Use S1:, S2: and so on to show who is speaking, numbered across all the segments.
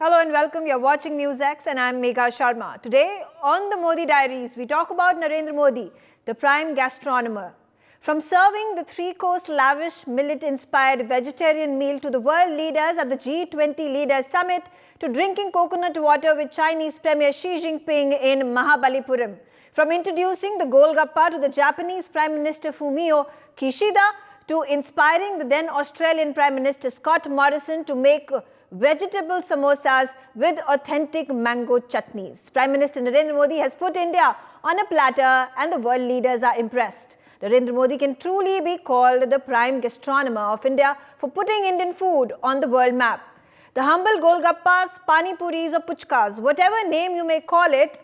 S1: Hello and welcome. You're watching NewsX and I'm Megha Sharma. Today on the Modi Diaries, we talk about Narendra Modi, the prime gastronomer. From serving the three-course lavish millet-inspired vegetarian meal to the world leaders at the G20 Leaders Summit, to drinking coconut water with Chinese Premier Xi Jinping in Mahabalipuram. From introducing the Golgappa to the Japanese Prime Minister Fumio Kishida, to inspiring the then Australian Prime Minister Scott Morrison to make vegetable samosas with authentic mango chutneys. Prime Minister Narendra Modi has put India on a platter and the world leaders are impressed. Narendra Modi can truly be called the prime gastronomer of India for putting Indian food on the world map. The humble Golgappas, Pani Puris or Puchkas, whatever name you may call it,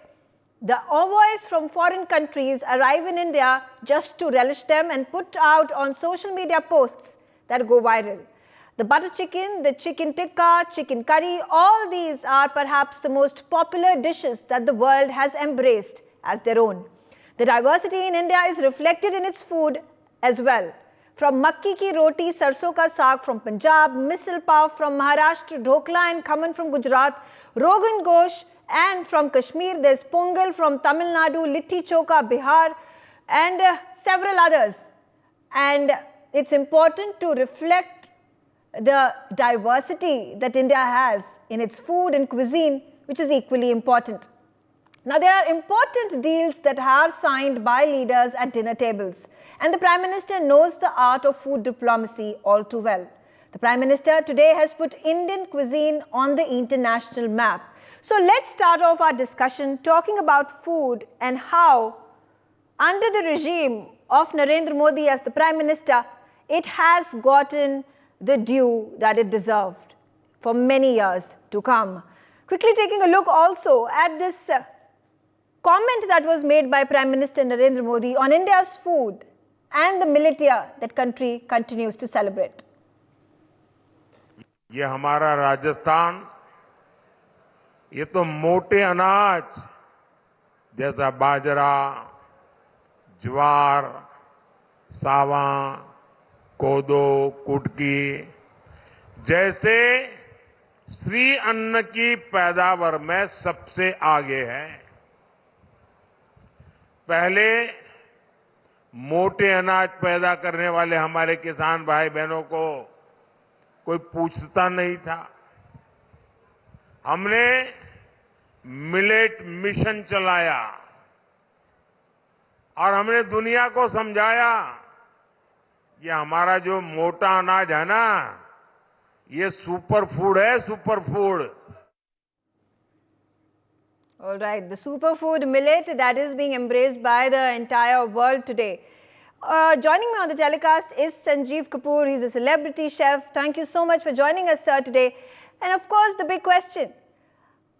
S1: the envoys from foreign countries arrive in India just to relish them and put out on social media posts that go viral. The butter chicken, the chicken tikka, chicken curry, all these are perhaps the most popular dishes that the world has embraced as their own. The diversity in India is reflected in its food as well. From makki ki roti, sarson ka saag from Punjab, misal pav from Maharashtra, dhokla and khaman from Gujarat, rogan gosh and from Kashmir, there's pongal from Tamil Nadu, litti choka, Bihar and several others. And it's important to reflect the diversity that India has in its food and cuisine, which is equally important. Now, there are important deals that are signed by leaders at dinner tables, and the Prime Minister knows the art of food diplomacy all too well. The Prime Minister today has put Indian cuisine on the international map. So let's start off our discussion talking about food and how, under the regime of Narendra Modi as the Prime Minister, it has gotten the due that it deserved for many years to come. Quickly taking a look also at this comment that was made by Prime Minister Narendra Modi on India's food and the millet year that country continues to celebrate.
S2: ये हमारा राजस्थान, ये तो मोटे अनाज जैसा बाजरा, ज्वार, सावा, कोदो, कुटकी जैसे श्री अन्न की पैदावार में सबसे आगे है। पहले मोटे अनाज पैदा करने वाले हमारे किसान भाई बहनों को कोई पूछता नहीं था। हमने मिलेट मिशन चलाया और हमने दुनिया को समझाया ये हमारा जो मोटा अनाज है ना, ये सुपर फूड है, super food.
S1: All right, the superfood millet that is being embraced by the entire world today. Joining me on the telecast is Sanjeev Kapoor. He's a celebrity chef. Thank you so much for joining us, sir, today. And of course, the big question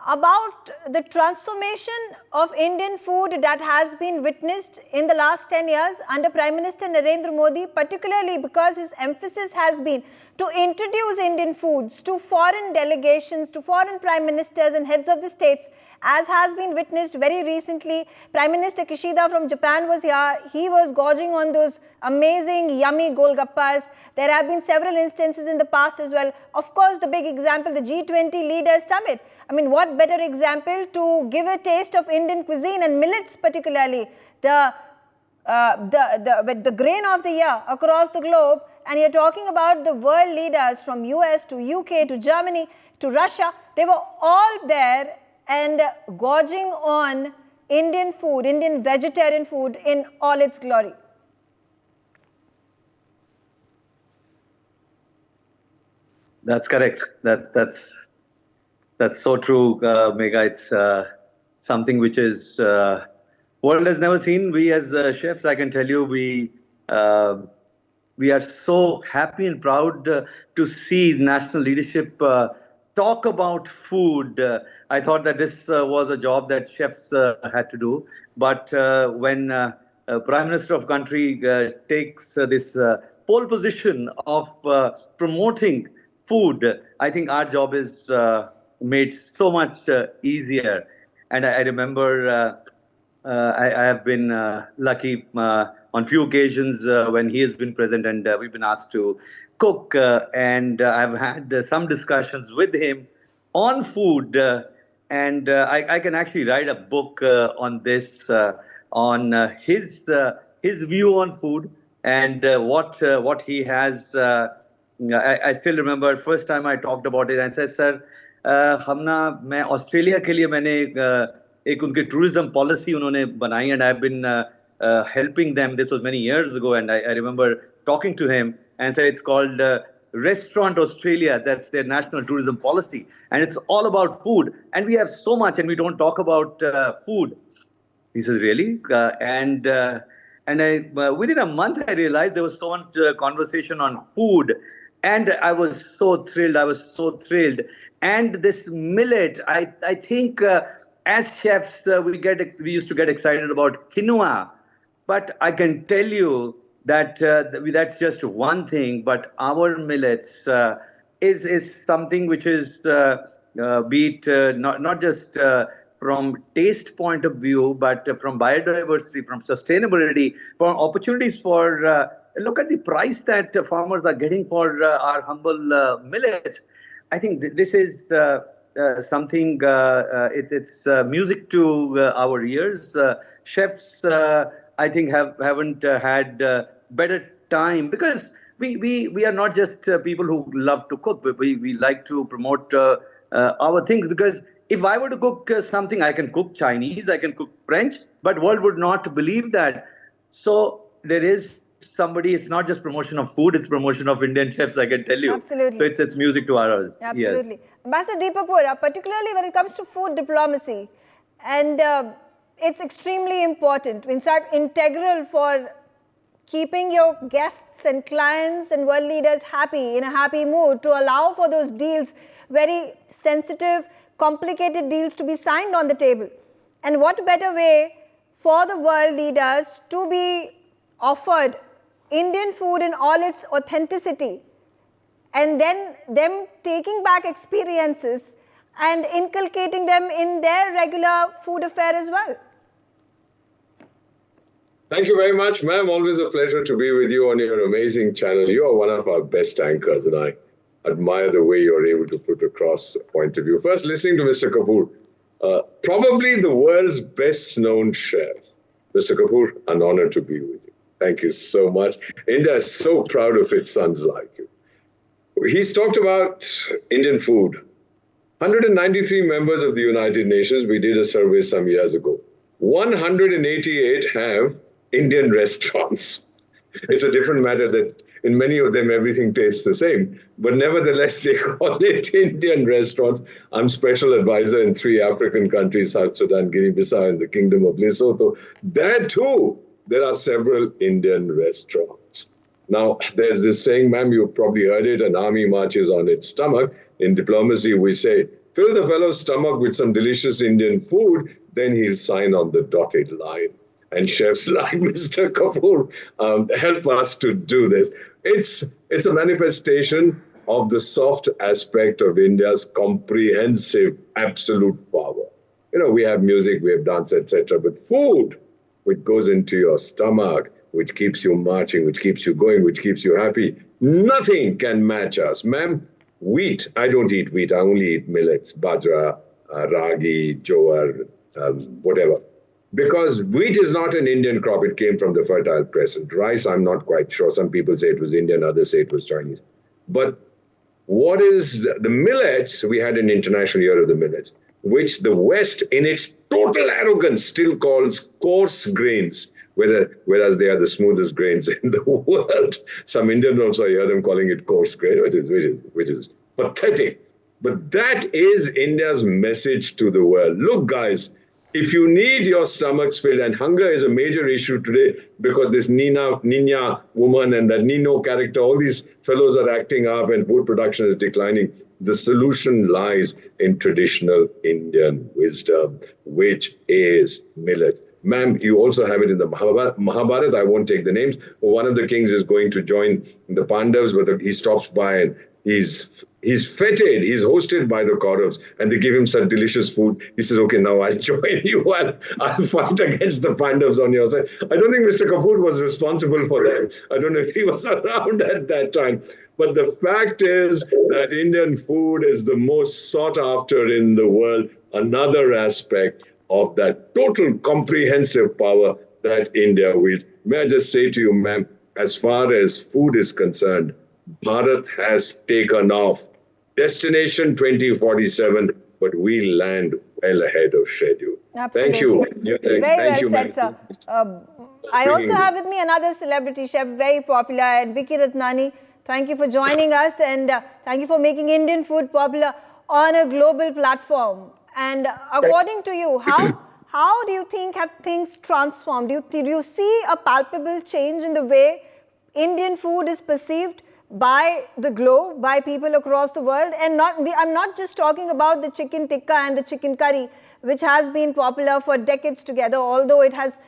S1: about the transformation of Indian food that has been witnessed in the last 10 years under Prime Minister Narendra Modi, particularly because his emphasis has been to introduce Indian foods to foreign delegations, to foreign prime ministers and heads of the states, as has been witnessed very recently. Prime Minister Kishida from Japan was here. He was gorging on those amazing, yummy Golgappas. There have been several instances in the past as well. Of course, the big example, the G20 Leaders Summit. I mean, what better example to give a taste of Indian cuisine and millets particularly, the grain of the year across the globe. And you're talking about the world leaders from US to UK to Germany to Russia. They were all there and gorging on Indian food, Indian vegetarian food in all its glory.
S3: That's correct. That's so true, Megha. It's something which is world has never seen. We as chefs, I can tell you, we are so happy and proud to see national leadership talk about food. I thought that this was a job that chefs had to do. But when Prime Minister of country takes this pole position of promoting food, I think our job is made so much easier. And I remember I have been lucky on few occasions when he has been present and we've been asked to cook and I've had some discussions with him on food, and I can actually write a book on this, on his view on food and what he has. I still remember first time I talked about it and said, "Sir, हम ना मैं Australia के लिए मैंने एक उनके tourism policy उन्होंने बनाई and I've been helping them. This was many years ago, and I remember talking to him and said it's called Restaurant Australia. That's their national tourism policy, and it's all about food. And we have so much, and we don't talk about food." He says, "Really?" And within a month, I realized there was so much conversation on food, and I was so thrilled. And this millet, I think as chefs, we used to get excited about quinoa, but I can tell you that that's just one thing. But our millets is something which is not just from taste point of view, but from biodiversity, from sustainability, from opportunities for look at the price that farmers are getting for our humble millets. I think this is something. It's music to our ears. Chefs, I think, haven't had better time because we are not just people who love to cook, but we like to promote our things. Because if I were to cook something, I can cook Chinese, I can cook French, but world would not believe that. So there is somebody. It's not just promotion of food; it's promotion of Indian chefs. I can tell you.
S1: Absolutely.
S3: So it's music to our ears.
S1: Absolutely.
S3: Yes.
S1: Ambassador Deepak, particularly when it comes to food diplomacy, and it's extremely important. In fact, integral for keeping your guests and clients and world leaders happy, in a happy mood, to allow for those deals, very sensitive, complicated deals to be signed on the table. And what better way for the world leaders to be offered Indian food in all its authenticity, and then them taking back experiences and inculcating them in their regular food affair as well.
S4: Thank you very much, ma'am. Always a pleasure to be with you on your amazing channel. You are one of our best anchors, and I admire the way you're able to put across a point of view. First, listening to Mr. Kapoor, probably the world's best known chef. Mr. Kapoor, an honor to be with you. Thank you so much. India is so proud of its sons like you. He's talked about Indian food. 193 members of the United Nations, we did a survey some years ago. 188 have Indian restaurants. It's a different matter that in many of them, everything tastes the same. But nevertheless, they call it Indian restaurants. I'm special advisor in 3 African countries, South Sudan, Guinea-Bissau, and the Kingdom of Lesotho. There too, there are several Indian restaurants. Now, there's this saying, ma'am, you've probably heard it, an army marches on its stomach. In diplomacy, we say, fill the fellow's stomach with some delicious Indian food, then he'll sign on the dotted line. And chefs like Mr. Kapoor help us to do this. It's a manifestation of the soft aspect of India's comprehensive absolute power. You know, we have music, we have dance, etc. But food, which goes into your stomach, which keeps you marching, which keeps you going, which keeps you happy, nothing can match us. Ma'am, wheat, I don't eat wheat, I only eat millets, bajra, ragi, jowar, whatever. Because wheat is not an Indian crop, it came from the Fertile Crescent. Rice, I'm not quite sure. Some people say it was Indian, others say it was Chinese. But what is the millets? We had an International Year of the Millets, which the West, in its total arrogance, still calls coarse grains, whereas they are the smoothest grains in the world. Some Indians also, I hear them calling it coarse grain, which is pathetic. But that is India's message to the world. Look, guys, if you need your stomachs filled, and hunger is a major issue today because this Nina woman and that Nino character, all these fellows are acting up and food production is declining. The solution lies in traditional Indian wisdom, which is millet. Ma'am, you also have it in the Mahabharata. I won't take the names. One of the kings is going to join the Pandavas, but he stops by and he's He's feted, he's hosted by the Kauravas, and they give him such delicious food. He says, okay, now I'll join you. I'll fight against the Pandavas on your side. I don't think Mr. Kapoor was responsible for that. I don't know if he was around at that time. But the fact is that Indian food is the most sought after in the world. Another aspect of that total comprehensive power that India wields. May I just say to you, ma'am, as far as food is concerned, Bharat has taken off. Destination 2047, but we land well ahead of schedule.
S1: Absolutely.
S4: Thank you.
S1: Very
S4: Thank you,
S1: well said, sir. I also have with me another celebrity chef, very popular, and Vicky Ratnani. Thank you for joining us, and thank you for making Indian food popular on a global platform. And according to you, how do you think have things transformed? Do you see a palpable change in the way Indian food is perceived by the globe, by people across the world? And I'm not just talking about the chicken tikka and the chicken curry, which has been popular for decades together, although it has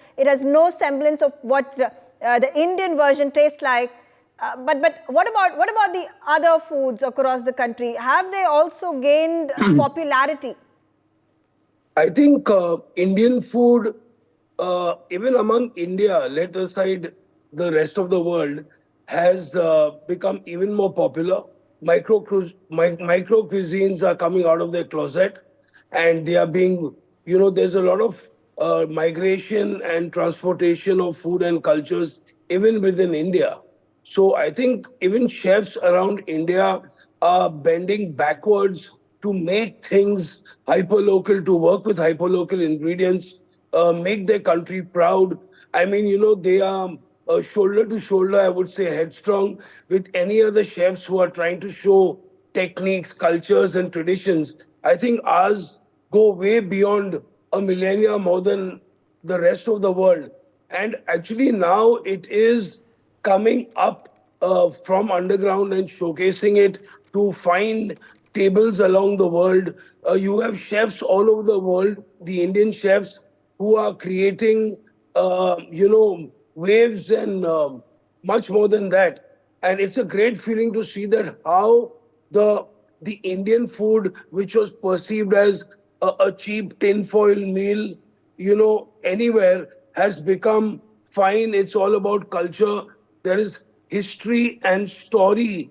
S1: no semblance of what the Indian version tastes like. But what about the other foods across the country? Have they also gained popularity?
S5: I think Indian food, even among India, let aside the rest of the world, has become even more popular. Micro cuisines are coming out of their closet, and they are being, there's a lot of migration and transportation of food and cultures even within India. So I think even chefs around India are bending backwards to make things hyperlocal, to work with hyperlocal ingredients, make their country proud. I mean, they are shoulder to shoulder, I would say, headstrong with any other chefs who are trying to show techniques, cultures, and traditions. I think ours go way beyond a millennia more than the rest of the world. And actually now it is coming up from underground and showcasing it to find tables along the world. You have chefs all over the world, the Indian chefs, who are creating, waves and much more than that. And it's a great feeling to see that how the Indian food, which was perceived as a cheap tinfoil meal, anywhere, has become fine. It's all about culture. There is history and story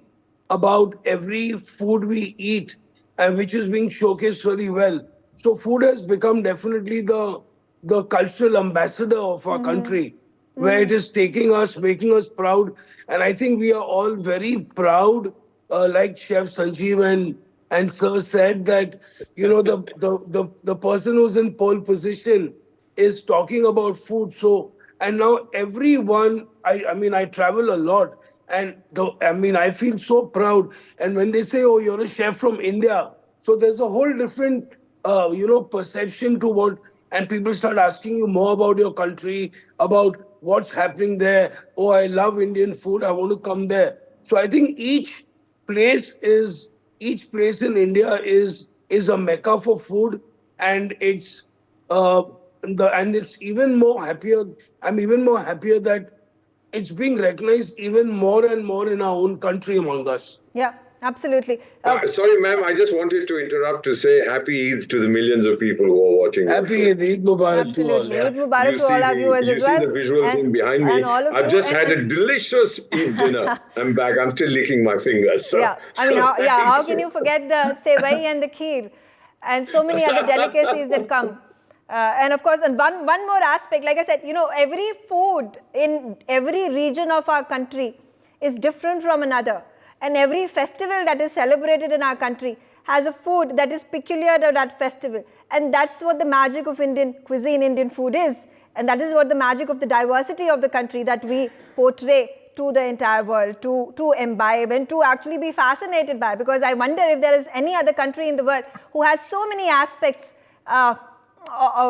S5: about every food we eat, and which is being showcased very well. So food has become definitely the cultural ambassador of our country, where it is taking us, making us proud. And I think we are all very proud, like Chef Sanjeev and Sir said, that the person who's in pole position is talking about food. So, and now everyone, I mean, I travel a lot, and I feel so proud. And when they say, oh, you're a chef from India, so there's a whole different, perception to what, and people start asking you more about your country, about what's happening there. Oh, I love Indian food, I want to come there. So I think each place in India is a mecca for food, and it's it's even more happier. I'm even more happier that it's being recognized even more and more in our own country among us.
S1: Yeah, absolutely.
S4: Sorry, ma'am, I just wanted to interrupt to say happy Eid to the millions of people who are watching.
S5: Happy Eid Mubarak to all.
S1: Absolutely. Eid Mubarak to all our viewers as well.
S4: You see the visual thing behind me. I've just had a delicious Eid dinner. I'm back. I'm still licking my fingers. So,
S1: yeah, I mean, how can you forget the sevai and the kheer and so many other delicacies that come? And of course, and one more aspect, like I said, every food in every region of our country is different from another. And every festival that is celebrated in our country has a food that is peculiar to that festival. And that's what the magic of Indian cuisine, Indian food is. And that is what the magic of the diversity of the country that we portray to the entire world, to imbibe and to actually be fascinated by. Because I wonder if there is any other country in the world who has so many aspects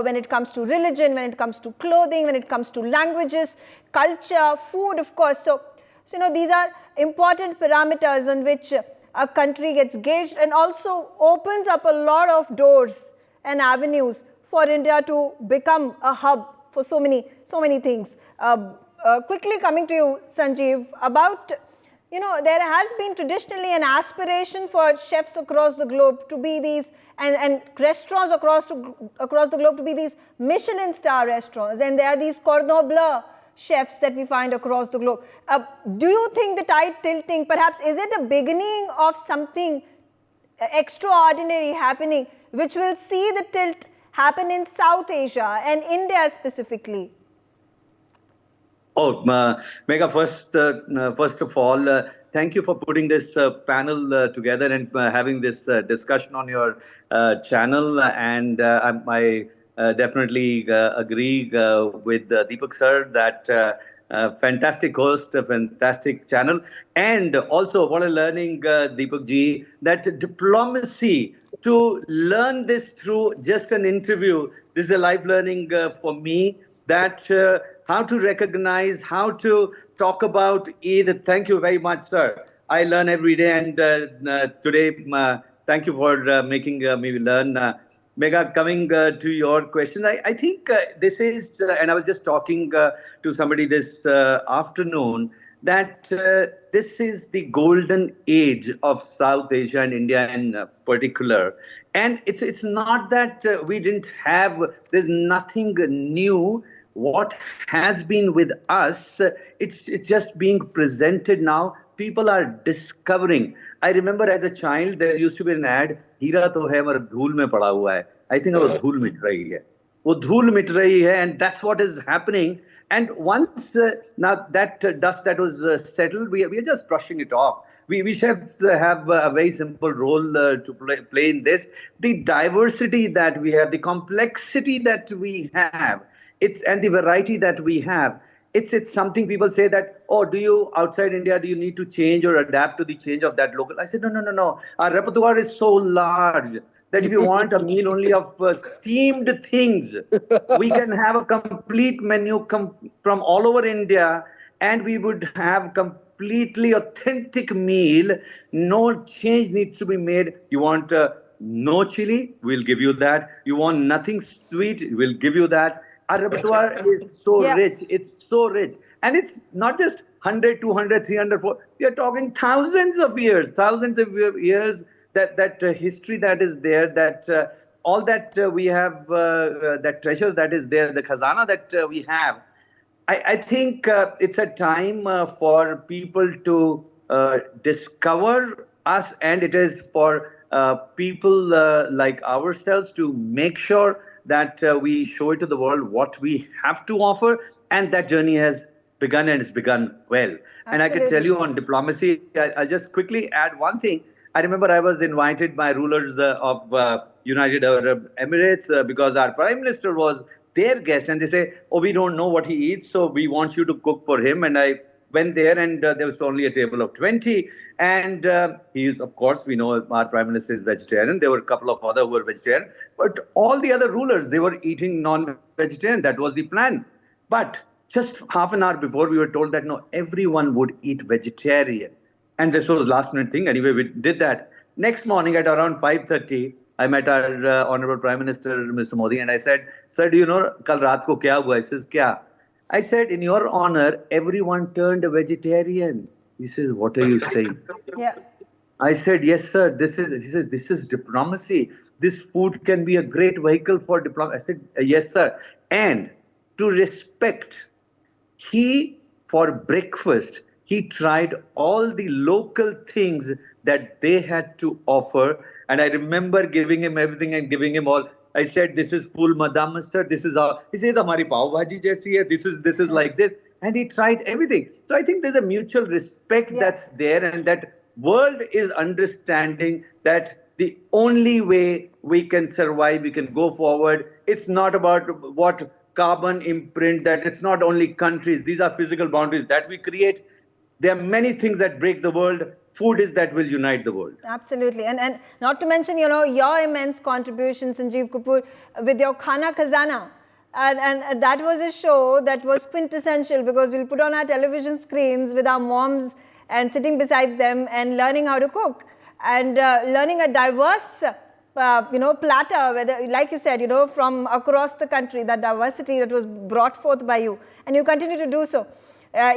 S1: when it comes to religion, when it comes to clothing, when it comes to languages, culture, food, of course. So these are important parameters on which a country gets gauged, and also opens up a lot of doors and avenues for India to become a hub for so many things. Quickly coming to you, Sanjeev, about there has been traditionally an aspiration for chefs across the globe to be these, and restaurants across the globe to be these Michelin star restaurants. And there are these cordon bleu chefs that we find across the globe. Do you think the tide tilting, perhaps, is it a beginning of something extraordinary happening, which will see the tilt happen in South Asia and India specifically?
S3: Oh, Megha, first of all, thank you for putting this panel together and having this discussion on your channel. And I definitely agree with Deepak sir that fantastic host, a fantastic channel. And also, what a learning, Deepak ji, that diplomacy, to learn this through just an interview, this is a life learning for me, that how to recognize, how to talk about either. Thank you very much, sir. I learn every day, and today, thank you for making me learn. Megha, coming to your question, I think this is, and I was just talking to somebody this afternoon, that this is the golden age of South Asia and India in particular. And it's not that we didn't have, there's nothing new. What has been with us, it's just being presented now. People are discovering. I remember as a child, there used to be an ad, हीरा तो है मगर धूल में पड़ा हुआ है. I think वो धूल मिट रही है. वो धूल मिट रही है, and that's what is happening. And once now that dust that was settled, we are just brushing it off. We chefs have a very simple role to play in this. The diversity that we have, the complexity that we have, and the variety that we have. It's something people say that, oh, do you outside India, do you need to change or adapt to the change of that local? I said, no. Our repertoire is so large that if you want a meal only of steamed things, we can have a complete menu from all over India, and we would have completely authentic meal. No change needs to be made. You want no chili, we'll give you that. You want nothing sweet, we'll give you that. Our repertoire is so rich. It's so rich. And it's not just 100, 200, 300, 400. We are talking thousands of years that history that is there, that all that we have, that treasure that is there, the khazana that we have. I think it's a time for people to discover us, and it is for people like ourselves to make sure that we show it to the world what we have to offer, and that journey has begun, and it's begun well. Absolutely. And I can tell you on diplomacy, I'll just quickly add one thing. I remember I was invited by rulers of United Arab Emirates because our Prime Minister was their guest, and they say, oh, we don't know what he eats, so we want you to cook for him. And I went there, and there was only a table of 20. And he is, of course, we know our Prime Minister is vegetarian. There were a couple of other who were vegetarian. But all the other rulers, they were eating non-vegetarian. That was the plan. But just half an hour before, we were told that, no, everyone would eat vegetarian. And this was last minute thing. Anyway, we did that. Next morning at around 5:30, I met our Honorable Prime Minister, Mr. Modi, and I said, sir, do you know, kal raat ko kya hua? He says, kya? I said, in your honor, everyone turned vegetarian. He says, what are you saying?
S1: Yeah.
S3: I said, yes, sir. He says, this is diplomacy. This food can be a great vehicle for diplomacy. I said, yes, sir. And to respect, for breakfast, he tried all the local things that they had to offer. And I remember giving him everything and giving him all. I said, this is full madam, sir. This is how. He said, hamari pav bhaji jaisi hai. This is like this. And he tried everything. So I think there's a mutual respect that's there, and that world is understanding that the only way we can survive, we can go forward. It's not about what carbon imprint, that it's not only countries. These are physical boundaries that we create. There are many things that break the world. Food is that will unite the world.
S1: Absolutely. And not to mention, your immense contribution, Sanjeev Kapoor, with your Khana Khazana. And that was a show that was quintessential, because we'll put on our television screens with our moms and sitting beside them and learning how to cook, and learning a diverse platter, whether, like you said, from across the country, that diversity that was brought forth by you. And you continue to do so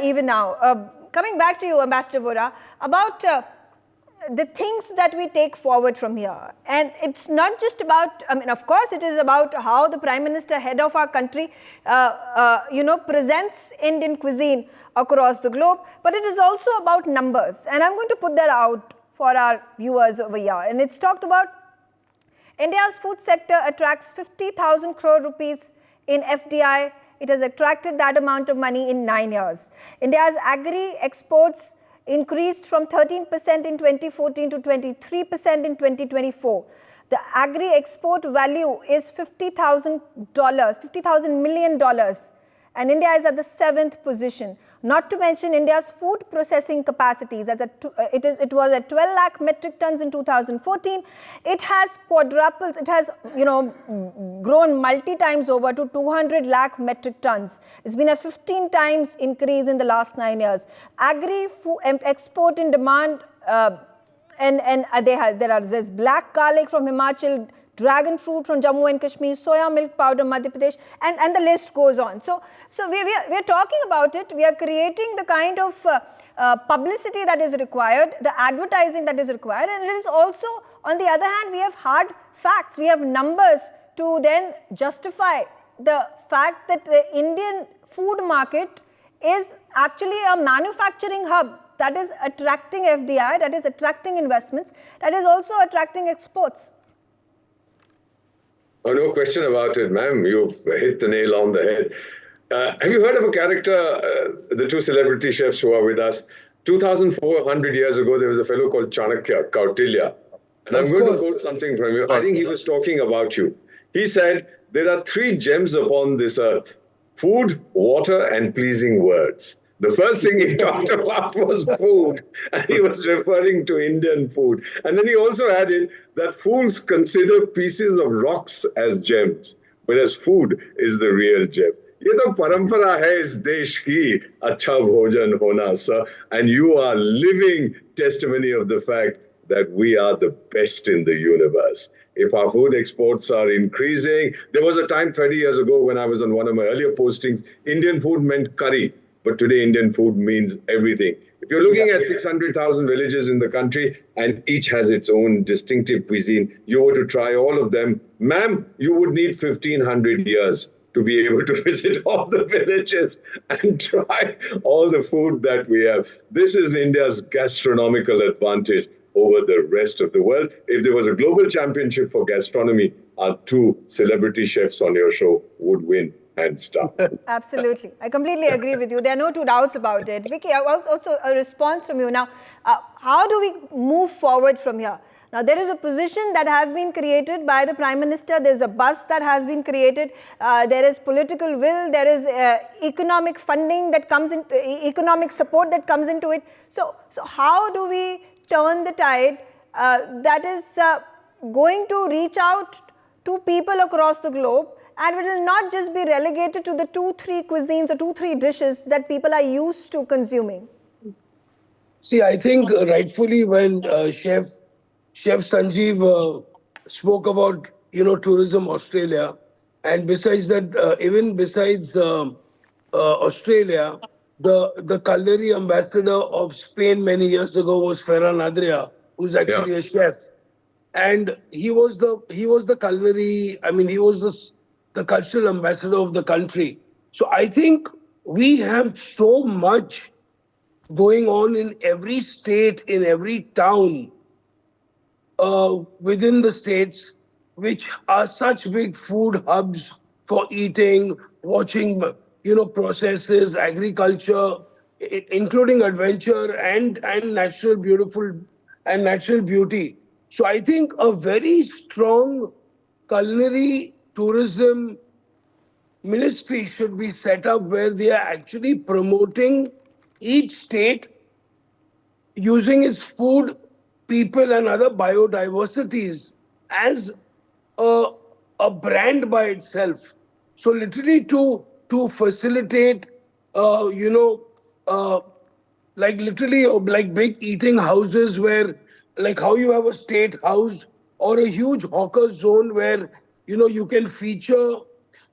S1: even now. coming back to you, Ambassador Vora, about the things that we take forward from here. And it's not just about, I mean, of course, it is about how the Prime Minister, head of our country, presents Indian cuisine across the globe, but it is also about numbers. And I'm going to put that out for our viewers over here. And it's talked about India's food sector attracts 50,000 crore rupees in FDI. It has attracted that amount of money in 9 years. India's agri exports increased from 13% in 2014 to 23% in 2024. The agri export value is $50,000 million. And India is at the 7th position. Not to mention India's food processing capacities. It was at 12 lakh metric tons in 2014. It has quadrupled, it has grown multi-times over to 200 lakh metric tons. It's been a 15 times increase in the last 9 years. Agri export in demand, there's black garlic from Himachal, dragon fruit from Jammu and Kashmir, soya milk powder, Madhya Pradesh, and the list goes on. So we're talking about it. We are creating the kind of publicity that is required, the advertising that is required, and it is also, on the other hand, we have hard facts. We have numbers to then justify the fact that the Indian food market is actually a manufacturing hub that is attracting FDI, that is attracting investments, that is also attracting exports.
S4: Oh, no question about it, ma'am. You've hit the nail on the head. Have you heard of a character, the two celebrity chefs who are with us? 2,400 years ago, there was a fellow called Chanakya, Kautilya. And I'm going to quote something from you. I think he was talking about you. He said, there are 3 gems upon this earth: food, water, and pleasing words. The first thing he talked about was food, and he was referring to Indian food. And then he also added that fools consider pieces of rocks as gems, whereas food is the real gem. ये तो परंपरा है इस देश की, अच्छा भोजन होना, sir. And you are living testimony of the fact that we are the best in the universe. If our food exports are increasing, there was a time 30 years ago when I was on one of my earlier postings, Indian food meant curry. But today, Indian food means everything. If you're looking at 600,000 villages in the country and each has its own distinctive cuisine, you were to try all of them, ma'am, you would need 1,500 years to be able to visit all the villages and try all the food that we have. This is India's gastronomical advantage over the rest of the world. If there was a global championship for gastronomy, our 2 celebrity chefs on your show would win.
S1: Absolutely. I completely agree with you. There are no 2 doubts about it. Vicky, also a response from you. Now, how do we move forward from here? Now, there is a position that has been created by the Prime Minister. There's a buzz that has been created. There is political will. There is economic funding that comes in, economic support that comes into it. So how do we turn the tide that is going to reach out to people across the globe? And it will not just be relegated to the 2-3 cuisines or 2-3 dishes that people are used to consuming.
S5: See, I think rightfully when Chef Sanjeev spoke about, Tourism Australia, and besides that, even besides Australia, the culinary ambassador of Spain many years ago was Ferran Adrià, who's actually a chef. And he was the culinary, he was the cultural ambassador of the country. So I think we have so much going on in every state, in every town within the states, which are such big food hubs for eating, watching, processes, agriculture, including adventure and natural beauty. So I think a very strong culinary tourism ministry should be set up where they are actually promoting each state using its food, people, and other biodiversities as a brand by itself. So literally to facilitate, like big eating houses where, like how you have a state house or a huge hawker zone where, you can feature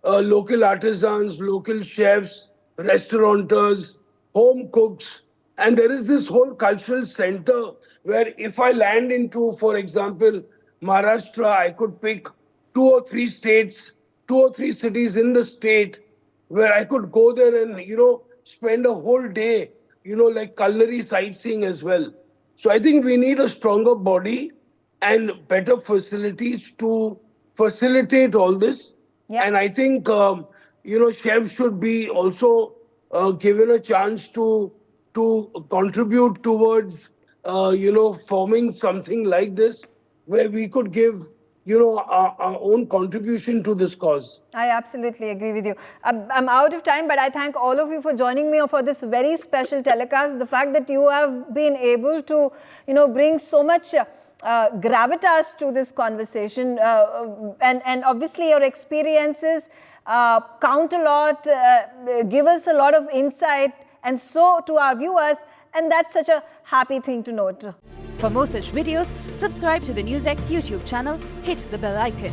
S5: local artisans, local chefs, restaurateurs, home cooks, And there is this whole cultural center where if I land into, for example, Maharashtra, I could pick 2 or 3 states, 2 or 3 cities in the state where I could go there and, spend a whole day, like culinary sightseeing as well. So I think we need a stronger body and better facilities to facilitate all this.
S1: Yeah.
S5: And I think, chefs should be also given a chance to contribute towards, forming something like this, where we could give, our own contribution to this cause.
S1: I absolutely agree with you. I'm out of time, but I thank all of you for joining me for this very special telecast. The fact that you have been able to, bring so much gravitas to this conversation, and obviously your experiences count a lot, give us a lot of insight, and so to our viewers, and that's such a happy thing to note.
S6: For more such videos, subscribe to the NewsX YouTube channel, hit the bell icon.